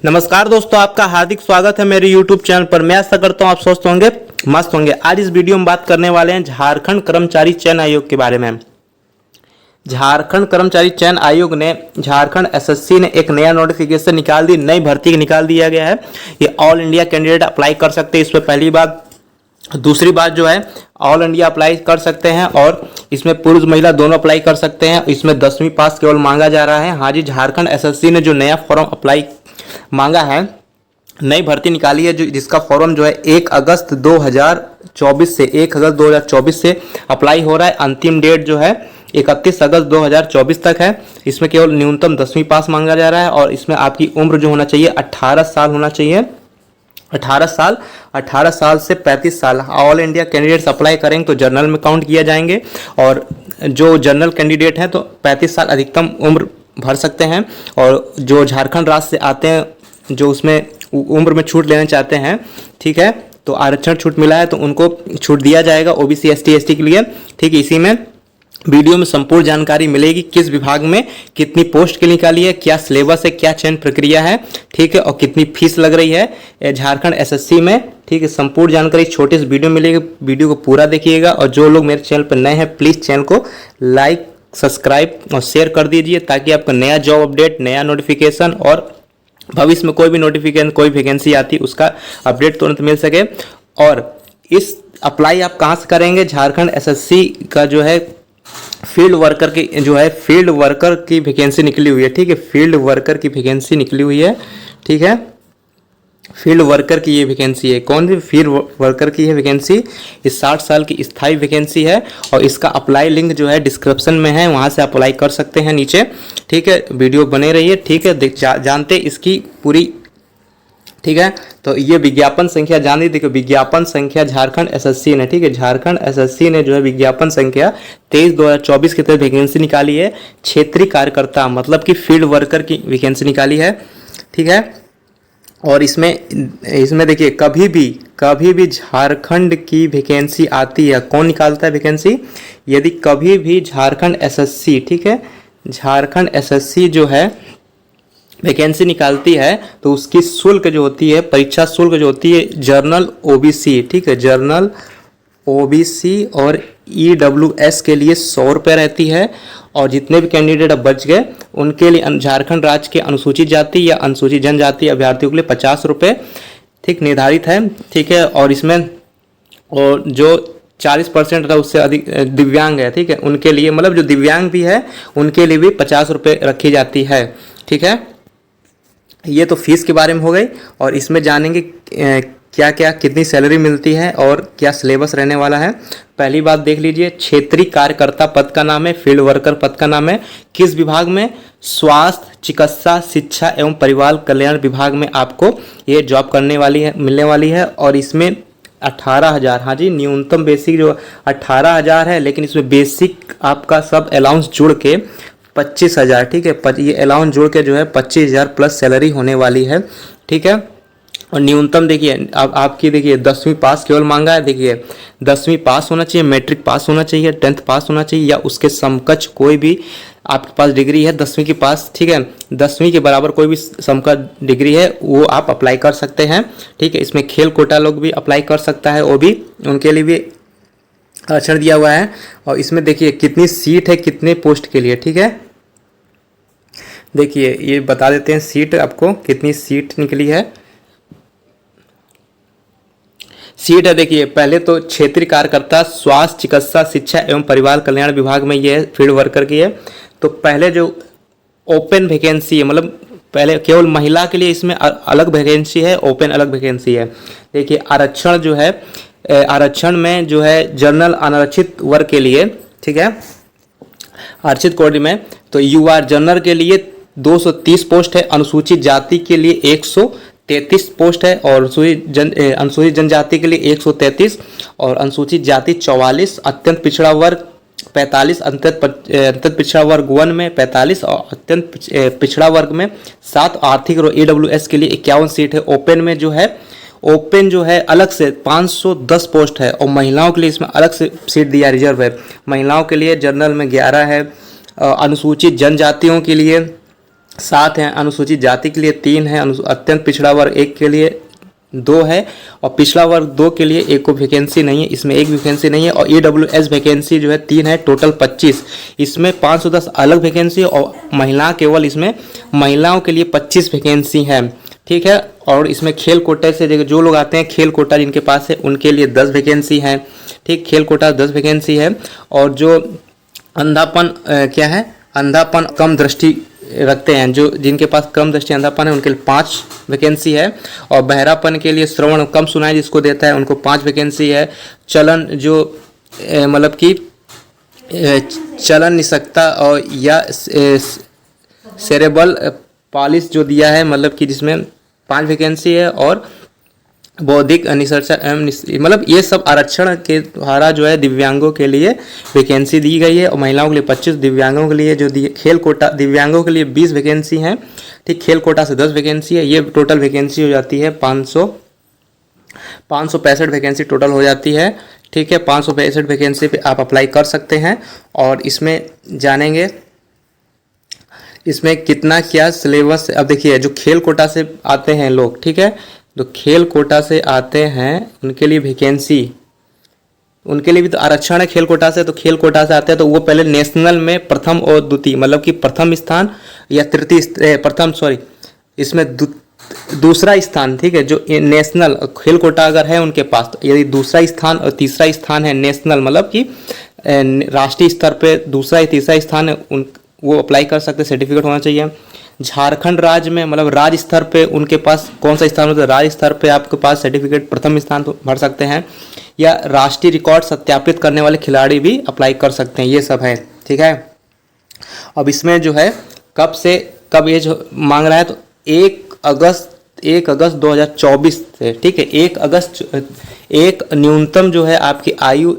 नमस्कार दोस्तों, आपका हार्दिक स्वागत है मेरे YouTube चैनल पर। मैं आशा करता हूँ आप स्वस्थ होंगे, मस्त होंगे। आज इस वीडियो में बात करने वाले हैं झारखंड कर्मचारी चयन आयोग के बारे में। झारखंड कर्मचारी चयन आयोग ने झारखंड एसएससी ने एक नया नोटिफिकेशन निकाल दी, नई भर्ती निकाल दिया गया है। ये ऑल इंडिया कैंडिडेट अप्लाई कर सकते हैं। इसमें पहली बात, दूसरी बात जो है ऑल इंडिया अप्लाई कर सकते हैं और इसमें पुरुष महिला दोनों अप्लाई कर सकते हैं। इसमें 10वीं पास केवल मांगा जा रहा है। हाँ जी, झारखंड एसएससी ने जो नया फॉर्म अप्लाई मांगा है, नई भर्ती निकाली है, जो जिसका फॉर्म जो है 1 अगस्त 2024 से 1 अगस्त 2024 से अप्लाई हो रहा है। अंतिम डेट जो है 31 अगस्त 2024 तक है। इसमें केवल न्यूनतम 10वीं पास मांगा जा रहा है और इसमें आपकी उम्र जो होना चाहिए 18 साल होना चाहिए। 18 साल से 35 साल ऑल इंडिया कैंडिडेट्स अप्लाई करेंगे तो जर्नल में काउंट किया जाएंगे और जो जनरल कैंडिडेट हैं तो 35 साल अधिकतम उम्र भर सकते हैं। और जो झारखंड राज्य से आते हैं, जो उसमें उम्र में छूट लेना चाहते हैं, ठीक है, तो आरक्षण छूट मिला है तो उनको छूट दिया जाएगा ओबीसी एसटी एसटी के लिए। ठीक है, इसी में वीडियो में संपूर्ण जानकारी मिलेगी, किस विभाग में कितनी पोस्ट के निकाली है, क्या सिलेबस है, क्या चयन प्रक्रिया है, ठीक है, और कितनी फीस लग रही है झारखंड एसएससी में। ठीक है, संपूर्ण जानकारी छोटे से वीडियो मिलेगी। वीडियो को पूरा देखिएगा और जो लोग मेरे चैनल पर नए हैं प्लीज़ चैनल को लाइक, सब्सक्राइब और शेयर कर दीजिए ताकि आपको नया जॉब अपडेट, नया नोटिफिकेशन और भविष्य में कोई भी नोटिफिकेशन, कोई वैकेंसी आती है उसका अपडेट तुरंत मिल सके। और इस अप्लाई आप कहाँ से करेंगे? झारखंड एसएससी का जो है फील्ड वर्कर की फील्ड वर्कर की वैकेंसी निकली हुई है। ठीक है, फील्ड वर्कर की वैकेंसी निकली हुई है। ठीक है, फील्ड वर्कर की ये वैकेंसी है। कौन सी फील्ड वर्कर की है वैकेंसी? इस 60 साल की स्थायी वैकेंसी है और इसका अप्लाई लिंक जो है डिस्क्रिप्शन में है, वहाँ से अप्लाई कर सकते हैं नीचे। ठीक है, वीडियो बने रहिए। ठीक है, जानते इसकी पूरी। ठीक है, तो ये विज्ञापन संख्या जान ली। देखो, विज्ञापन संख्या झारखंड एसएससी ने, ठीक है, झारखंड एसएससी ने जो है विज्ञापन संख्या 23/2024 के तहत वैकेंसी निकाली है। क्षेत्रीय कार्यकर्ता मतलब कि फील्ड वर्कर की वैकेंसी निकाली है। ठीक है, और इसमें देखिए, कभी भी झारखंड की वैकेंसी आती है, कौन निकालता है वैकेंसी? यदि कभी भी झारखंड एसएससी, ठीक है, झारखंड एसएससी जो है वैकेंसी निकालती है तो उसकी शुल्क जो होती है, परीक्षा शुल्क जो होती है जर्नल ओबीसी, ठीक है, जर्नल ओबीसी और ईडब्ल्यूएस के लिए 100 रुपये रहती है। और जितने भी कैंडिडेट अब बच गए उनके लिए झारखंड राज्य के अनुसूचित जाति या अनुसूचित जनजाति अभ्यर्थियों के लिए 50 रुपये ठीक निर्धारित है। ठीक है, और इसमें और जो 40% उससे अधिक दिव्यांग है, ठीक है, उनके लिए, मतलब जो दिव्यांग भी है उनके लिए भी 50 रुपये रखी जाती है। ठीक है, ये तो फीस के बारे में हो गई। और इसमें जानेंगे क्या क्या कितनी सैलरी मिलती है और क्या सिलेबस रहने वाला है। पहली बात देख लीजिए, क्षेत्रीय कार्यकर्ता पद का नाम है, फील्ड वर्कर पद का नाम है। किस विभाग में? स्वास्थ्य, चिकित्सा, शिक्षा एवं परिवार कल्याण विभाग में आपको ये जॉब मिलने वाली है। और इसमें 18,000, हाँ जी, न्यूनतम बेसिक जो 18,000 है, लेकिन इसमें बेसिक आपका सब अलाउंस जुड़ के 25,000, ठीक है, ये अलाउंस जोड़ के जो है 25,000 प्लस सैलरी होने वाली है। ठीक है, और न्यूनतम देखिए, अब आपकी देखिए 10वीं पास केवल मांगा है। देखिए 10वीं पास होना चाहिए, मैट्रिक पास होना चाहिए, 10th पास होना चाहिए या उसके समकक्ष कोई भी आपके पास डिग्री है 10वीं के पास, ठीक है, 10वीं के बराबर कोई भी समकक्ष डिग्री है वो आप अप्लाई कर सकते हैं। ठीक है, इसमें खेल कोटा लोग भी अप्लाई कर सकता है, वो भी उनके लिए भी आरक्षण दिया हुआ है। और इसमें देखिए कितनी सीट है कितने पोस्ट के लिए। ठीक है, देखिए ये बता देते हैं सीट आपको कितनी सीट निकली है। सीट है, देखिए पहले तो क्षेत्रीय कार्यकर्ता स्वास्थ्य, चिकित्सा, शिक्षा एवं परिवार कल्याण विभाग में ये फील्ड वर्कर की है। तो पहले जो ओपन वैकेंसी है, मतलब पहले केवल महिला के लिए इसमें अलग वैकेंसी है, ओपन अलग वैकेंसी है। देखिए आरक्षण जो है, आरक्षण में जो है जनरल अनारक्षित वर्ग के लिए, ठीक है, आरक्षित कोटि में तो यूआर जनरल के लिए 230 पोस्ट है, अनुसूचित जाति के लिए 133 पोस्ट है और अनुसूचित जनजाति के लिए 133 और अनुसूचित जाति 44, अत्यंत पिछड़ा वर्ग 45, अत्यंत पिछड़ा वर्ग 1 में 45 और अत्यंत पिछड़ा वर्ग में 7, आर्थिक और ईडब्ल्यूएस के लिए 51 सीट है। ओपन जो है अलग से 510 पोस्ट है और महिलाओं के लिए इसमें अलग से सीट दिया रिजर्व है। महिलाओं के लिए जनरल में 11 है, अनुसूचित जनजातियों के लिए 7 हैं, अनुसूचित जाति के लिए 3 है, अत्यंत पिछड़ा वर्ग 1 के लिए 2 है, और पिछड़ा वर्ग 2 के लिए एक को वैकेंसी नहीं है, इसमें एक वैकेंसी नहीं है। और EWS वैकेंसी जो है 3 है, टोटल 25। इसमें 510 अलग वैकेंसी और महिला केवल इसमें महिलाओं के लिए 25 वैकेंसी है, ठीक है। और इसमें खेल कोटे से जो लोग आते हैं, खेल कोटा जिनके पास है उनके लिए 10 वैकेंसी है, ठीक, खेल कोटा 10 वैकेंसी है। और जो अंधापन क्या है, अंधापन कम दृष्टि रखते हैं, जो जिनके पास कम दृष्टि अंधापन है उनके लिए 5 वैकेंसी है। और बहरापन के लिए श्रवण कम सुनाई जिसको देता है उनको 5 वैकेंसी है। चलन जो मतलब कि चलन निसकता और या सेरेबल पालिस जो दिया है, मतलब कि जिसमें 5 वैकेंसी है। और बौद्धिक निसर्चा मतलब ये सब आरक्षण के द्वारा जो है दिव्यांगों के लिए वैकेंसी दी गई है। और महिलाओं के लिए 25, दिव्यांगों के लिए जो खेल कोटा दिव्यांगों के लिए 20 वैकेंसी हैं, ठीक, खेल कोटा से 10 वैकेंसी है। ये टोटल वैकेंसी हो जाती है 565 वैकेंसी टोटल हो जाती है, ठीक है। 565 वैकेंसी पे आप अप्लाई कर सकते हैं। और इसमें जानेंगे इसमें कितना क्या सिलेबस। अब देखिए जो खेल कोटा से आते हैं लोग, ठीक है, जो खेल कोटा से आते हैं उनके लिए वैकेंसी, उनके लिए भी तो आरक्षण है खेल कोटा से। तो खेल कोटा से आते हैं तो वो पहले नेशनल में प्रथम और द्वितीय, मतलब कि प्रथम स्थान या तृतीय प्रथम सॉरी इसमें दूसरा स्थान, ठीक है। जो नेशनल खेल कोटा अगर है उनके पास, तो यदि दूसरा स्थान और तीसरा स्थान है नेशनल, मतलब कि राष्ट्रीय स्तर पे दूसरा या तीसरा स्थान है, उन वो अप्लाई कर सकते, सर्टिफिकेट होना चाहिए। झारखंड राज्य में मतलब राज्य स्तर पे उनके पास कौन सा स्थान होता है, राज्य स्तर पे आपके पास सर्टिफिकेट प्रथम स्थान भर सकते हैं। या राष्ट्रीय रिकॉर्ड सत्यापित करने वाले खिलाड़ी भी अप्लाई कर सकते हैं, ये सब है, ठीक है। अब इसमें जो है कब से कब ये जो मांग रहा है, तो 1 अगस्त 2024 से, ठीक है। 1 न्यूनतम जो है आपकी आयु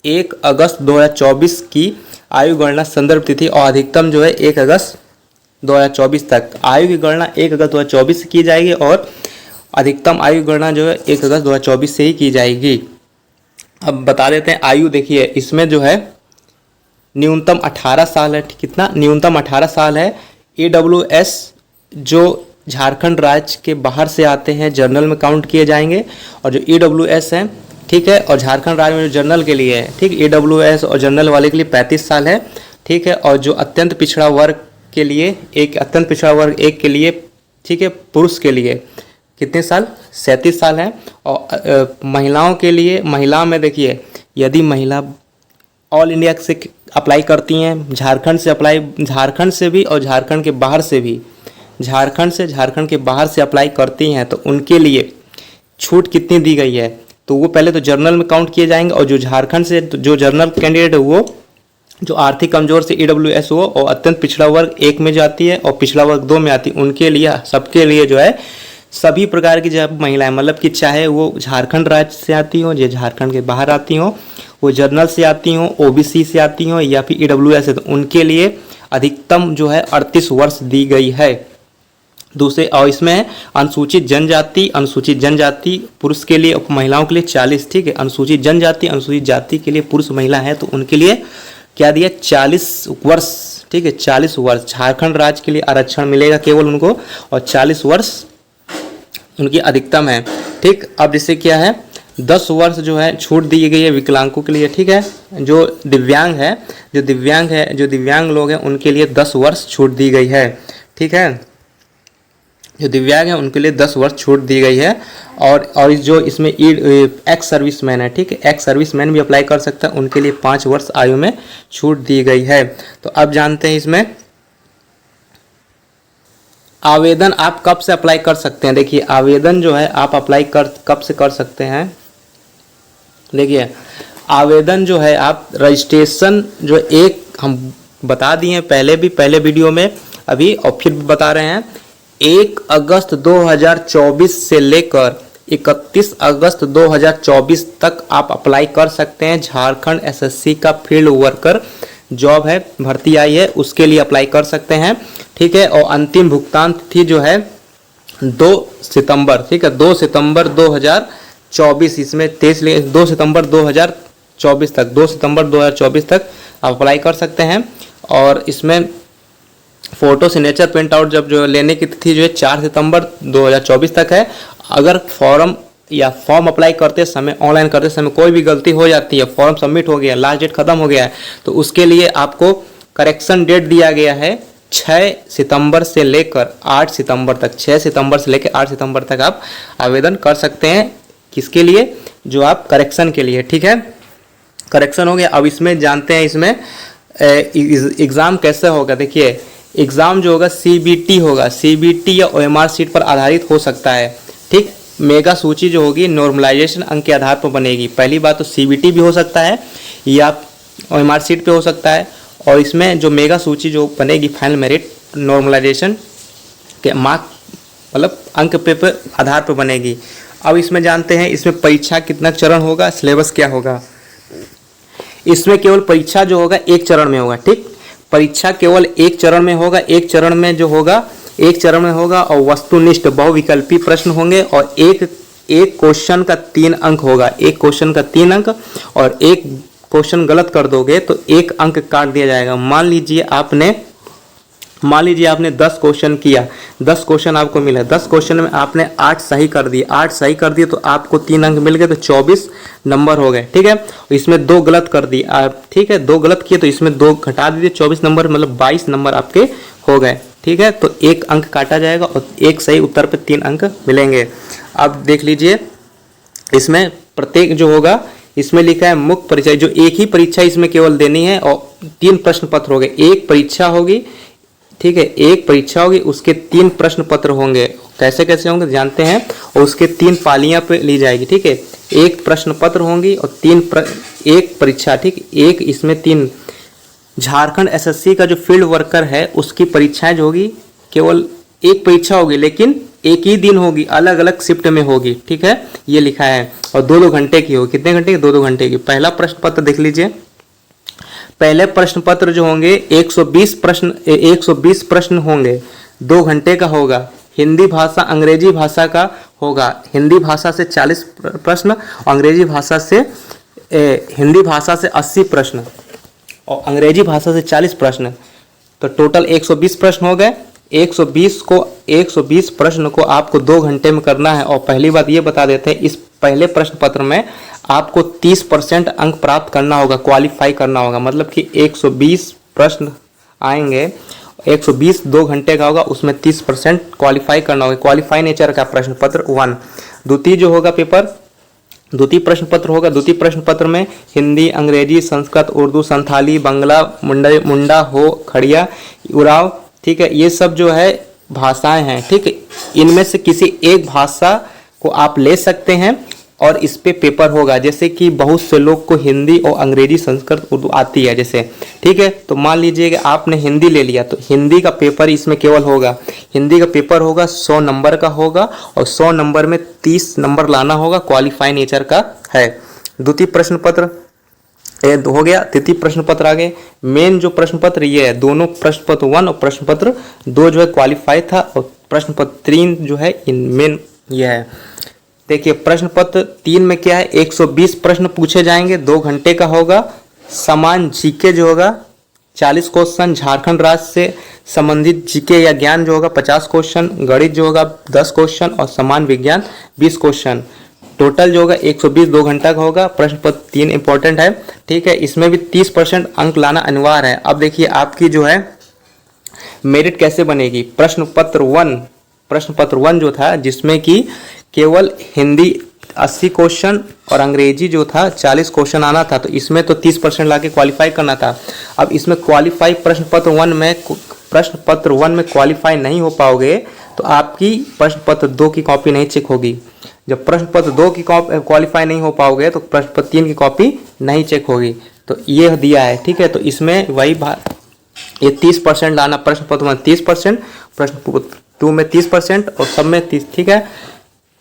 1 अगस्त 2024 की आयु गणना संदर्भ तिथि, और अधिकतम जो है 1 अगस्त 2024 तक। आयु की गणना 1 अगस्त 2024 से की जाएगी और अधिकतम आयु गणना जो है 1 अगस्त 2024 से ही की जाएगी। अब बता देते हैं आयु, देखिए इसमें जो है न्यूनतम 18 साल है, कितना न्यूनतम 18 साल है। EWS जो झारखंड राज्य के बाहर से आते हैं जनरल में काउंट किए जाएंगे, और जो EWS हैं, ठीक है, और झारखंड राज्य में जो जनरल के लिए है, ठीक, EWS और जनरल वाले के लिए 35 साल है, ठीक है। और जो अत्यंत पिछड़ा वर्ग के लिए अत्यंत पिछड़ा वर्ग 1 के लिए, ठीक है, पुरुष के लिए कितने साल, 37 साल है। और महिलाओं के लिए, महिला में देखिए यदि महिला ऑल इंडिया से अप्लाई करती हैं, झारखंड से भी और झारखंड के बाहर से भी, झारखंड के बाहर से अप्लाई करती हैं, तो उनके लिए छूट कितनी दी गई है, तो वो पहले तो जर्नल में काउंट किए जाएंगे। और जो झारखंड से जो जर्नल कैंडिडेट है वो जो आर्थिक कमजोर से EWS हो और अत्यंत पिछड़ा वर्ग 1 में जाती है और पिछड़ा वर्ग 2 में आती है, उनके लिए सबके लिए जो है सभी प्रकार की जब महिलाएं, मतलब कि चाहे वो झारखंड राज्य से आती हो, जो झारखंड के बाहर आती हो, वो जनरल से आती हो, OBC से आती हो, या फिर EWS है, तो उनके लिए अधिकतम जो है 38 वर्ष दी गई है। दूसरे और इसमें अनुसूचित जनजाति पुरुष के लिए, महिलाओं के लिए 40, ठीक है। अनुसूचित जाति के लिए पुरुष महिला है तो उनके लिए क्या दिया, 40 वर्ष, ठीक है, 40 वर्ष झारखंड राज्य के लिए आरक्षण मिलेगा केवल उनको, और 40 वर्ष उनकी अधिकतम है, ठीक। अब जैसे क्या है 10 वर्ष जो है छूट दी गई है विकलांगों के लिए, ठीक है। जो दिव्यांग लोग हैं उनके लिए 10 वर्ष छूट दी गई है, ठीक है। जो दिव्यांग हैं उनके लिए 10 वर्ष छूट दी गई है। और जो इसमें एक्स सर्विसमैन है, ठीक है, एक्स सर्विसमैन भी अप्लाई कर सकता है, उनके लिए 5 वर्ष आयु में छूट दी गई है। तो अब जानते हैं इसमें आवेदन आप कब से अप्लाई कर सकते हैं। देखिए आवेदन जो है आप अप्लाई कब से कर सकते हैं। देखिए आवेदन जो है आप रजिस्ट्रेशन जो हम बता दिए पहले वीडियो में, अभी और फिर भी बता रहे हैं, 1 अगस्त 2024 से लेकर 31 अगस्त 2024 तक आप अप्लाई कर सकते हैं। झारखंड SSC का फील्ड वर्कर जॉब है, भर्ती आई है, उसके लिए अप्लाई कर सकते हैं, ठीक है। और अंतिम भुगतान तिथि जो है 2 सितंबर, ठीक है, 2 सितंबर 2024, इसमें 2 सितंबर 2024 तक, 2 सितंबर 2024 तक आप अप्लाई कर सकते हैं। और इसमें फ़ोटो सिग्नेचर प्रिंट आउट जब जो लेने की तिथि जो है 4 सितंबर 2024 तक है। अगर फॉर्म अप्लाई करते समय, ऑनलाइन करते समय कोई भी गलती हो जाती है, फॉर्म सबमिट हो गया, लास्ट डेट खत्म हो गया है, तो उसके लिए आपको करेक्शन डेट दिया गया है 6 सितंबर से लेकर 8 सितंबर तक। 6 सितंबर से लेकर 8 सितंबर तक आप आवेदन कर सकते हैं। किसके लिए? जो आप करेक्शन के लिए, ठीक है। करेक्शन हो गया। अब इसमें जानते हैं इसमें एग्ज़ाम कैसे होगा। देखिए एग्ज़ाम जो होगा CBT होगा, CBT या OMR सीट पर आधारित हो सकता है, ठीक। मेगा सूची जो होगी नॉर्मलाइजेशन अंक के आधार पर बनेगी। पहली बात तो CBT भी हो सकता है या OMR सीट पे हो सकता है। और इसमें जो मेगा सूची जो बनेगी फाइनल मेरिट नॉर्मलाइजेशन के मार्क मतलब अंक पे आधार पर बनेगी। अब इसमें जानते हैं इसमें परीक्षा कितना चरण होगा, सिलेबस क्या होगा। इसमें केवल परीक्षा जो होगा एक चरण में होगा, ठीक। परीक्षा केवल एक चरण में होगा। एक चरण में जो होगा एक चरण में होगा और वस्तुनिष्ठ बहुविकल्पी प्रश्न होंगे और एक क्वेश्चन का 3 अंक होगा। एक क्वेश्चन का 3 अंक और एक क्वेश्चन गलत कर दोगे तो 1 अंक काट दिया जाएगा। मान लीजिए आपने 10 क्वेश्चन किया, 10 क्वेश्चन आपको मिला, 10 क्वेश्चन में आपने 8 सही कर दिए, 8 सही कर दिए तो आपको 3 अंक मिल गए, तो 24 नंबर हो गए, ठीक है। इसमें 2 गलत कर दिए आप, ठीक है, 2 गलत किए तो इसमें 2 घटा दीजिए, 24 नंबर मतलब 22 नंबर आपके हो गए, ठीक है। तो 1 अंक काटा जाएगा और एक सही उत्तर पे 3 अंक मिलेंगे। अब देख लीजिए इसमें प्रत्येक जो होगा इसमें लिखा है मुख्य परीक्षा, जो एक ही परीक्षा इसमें केवल देनी है और 3 प्रश्न पत्र हो गए। एक परीक्षा होगी, ठीक है, एक परीक्षा होगी, उसके 3 प्रश्न पत्र होंगे। कैसे कैसे होंगे जानते हैं। और उसके 3 पालियां पे ली जाएगी, ठीक है। एक प्रश्न पत्र होंगी और एक परीक्षा, ठीक। एक इसमें 3 झारखंड SSC का जो फील्ड वर्कर है उसकी परीक्षाएं जो होगी केवल एक परीक्षा होगी, लेकिन एक ही दिन होगी, अलग अलग शिफ्ट में होगी, ठीक है, ये लिखा है। और 2-2 घंटे की होगी। कितने घंटे की? 2-2 घंटे की। पहला प्रश्न पत्र देख लीजिए। पहले प्रश्न पत्र जो होंगे 120 प्रश्न होंगे, 2 घंटे का होगा। हिंदी भाषा अंग्रेजी भाषा का होगा। हिंदी भाषा से 40 प्रश्न, अंग्रेजी भाषा से हिंदी भाषा से 80 प्रश्न और अंग्रेजी भाषा से 40 प्रश्न, तो टोटल 120 प्रश्न हो गए। 120 प्रश्न को आपको 2 घंटे में करना है। और पहली बात ये बता देते हैं, इस पहले प्रश्न पत्र में आपको 30% अंक प्राप्त करना होगा, क्वालिफाई करना होगा। मतलब कि 120 प्रश्न आएंगे, 120 2 घंटे का होगा, उसमें 30% क्वालिफाई करना होगा। क्वालिफाई नेचर का प्रश्न पत्र 1। द्वितीय जो होगा पेपर, द्वितीय प्रश्न पत्र होगा। द्वितीय प्रश्न पत्र में हिंदी, अंग्रेजी, संस्कृत, उर्दू, संथाली, बांग्ला, मुंडा, हो, खड़िया, उराव, ठीक है, ये सब जो है भाषाएं हैं, ठीक है। इनमें से किसी एक भाषा को आप ले सकते हैं और इस पे पेपर होगा। जैसे कि बहुत से लोग को हिंदी और अंग्रेजी, संस्कृत, उर्दू आती है जैसे, ठीक है। तो मान लीजिए कि आपने हिंदी ले लिया तो हिंदी का पेपर इसमें केवल होगा। हिंदी का पेपर होगा 100 नंबर का होगा और 100 नंबर में 30 नंबर लाना होगा, क्वालिफाई नेचर का है। द्वितीय प्रश्न पत्र हो गया। तृतीय प्रश्न पत्र आगे। मेन जो प्रश्न पत्र ये है, दोनों प्रश्न पत्र 1 और प्रश्न पत्र 2 जो है क्वालिफाई था और प्रश्न पत्र 3 जो है इन मेन ये है। देखिए प्रश्न पत्र 3 में क्या है, 120 प्रश्न पूछे जाएंगे, 2 घंटे का होगा। समान जीके जो होगा 40 क्वेश्चन, झारखंड राज्य से संबंधित जीके या ज्ञान जो होगा 50 क्वेश्चन, गणित जो होगा 10 क्वेश्चन और समान विज्ञान 20 क्वेश्चन। टोटल जो होगा 120 2 घंटा का होगा। प्रश्न पत्र 3 इंपॉर्टेंट है, ठीक है। इसमें भी 30% अंक लाना अनिवार्य है। अब देखिए आपकी जो है मेरिट कैसे बनेगी। प्रश्न पत्र 1 जो था जिसमें कि केवल हिंदी 80 क्वेश्चन और अंग्रेजी जो था 40 क्वेश्चन आना था, तो इसमें तो 30% लाके क्वालिफाई करना था। अब इसमें क्वालिफाई प्रश्न पत्र 1 में क्वालिफाई नहीं हो पाओगे तो आपकी प्रश्न पत्र 2 की कॉपी नहीं चेक होगी। जब प्रश्न पत्र 2 की क्वालिफाई नहीं हो पाओगे तो प्रश्न पत्र 3 की कॉपी नहीं चेक होगी। तो ये दिया है, ठीक है। तो इसमें वही बात, ये 30% लाना। प्रश्न पत्र में 30%, प्रश्न पत्र 2 में 30% और सब में 30, ठीक है।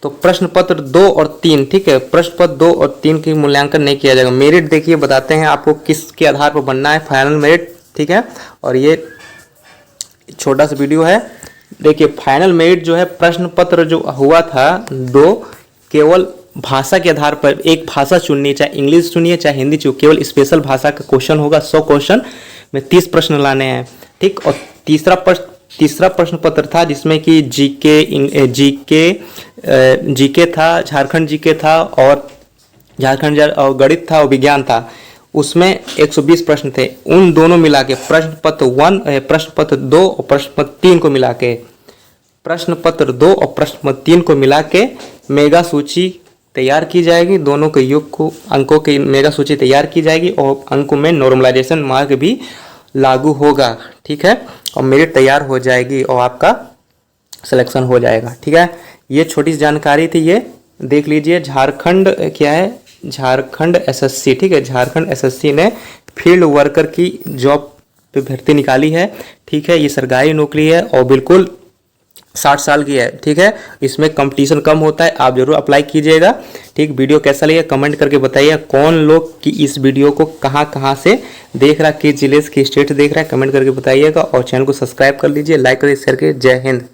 तो प्रश्न पत्र 2 और 3, ठीक है, प्रश्न पत्र 2 और 3 की मूल्यांकन नहीं किया जाएगा। मेरिट देखिए बताते हैं आपको किसके आधार पर बनना है, फाइनल मेरिट, ठीक है। और ये छोटा सा वीडियो है। देखिए फाइनल मेरिट जो है प्रश्न पत्र जो हुआ था 2, केवल भाषा के आधार पर एक भाषा चुननी, चाहे इंग्लिश चुनिए चाहे हिंदी चुनिए, केवल स्पेशल भाषा का क्वेश्चन होगा। 100 क्वेश्चन में 30 प्रश्न लाने हैं, ठीक। और तीसरा प्रश्न पत्र था जिसमें कि जीके था, झारखंड जीके था और और गणित था और विज्ञान था। उसमें 120 प्रश्न थे। उन दोनों मिला के प्रश्न पत्र 2 और प्रश्न पत्र 3 को मिला के मिला के मेगा सूची तैयार की जाएगी। दोनों के योग को अंकों की मेगा सूची तैयार की जाएगी और अंकों में नॉर्मलाइजेशन मार्क भी लागू होगा। ठीक है, और मेरिट तैयार हो जाएगी और आपका सिलेक्शन हो जाएगा। ठीक है, ये छोटी सी जानकारी थी, ये देख लीजिए। झारखंड क्या है, झारखंड एसएससी। ठीक है, झारखंड एसएससी ने फील्ड वर्कर की जॉब पे भर्ती निकाली है। ठीक है, ये सरकारी नौकरी है और बिल्कुल 60 साल की है। ठीक है, इसमें कंपटीशन कम होता है, आप जरूर अप्लाई कीजिएगा। ठीक, वीडियो कैसा लगे कमेंट करके बताइए। कौन लोग कि इस वीडियो को कहाँ से देख रहा है, किस जिले से, किस स्टेट से देख रहा है, कमेंट करके बताइएगा। और चैनल को सब्सक्राइब कर लीजिए, लाइक करिए, शेयर करिए। जय हिंद।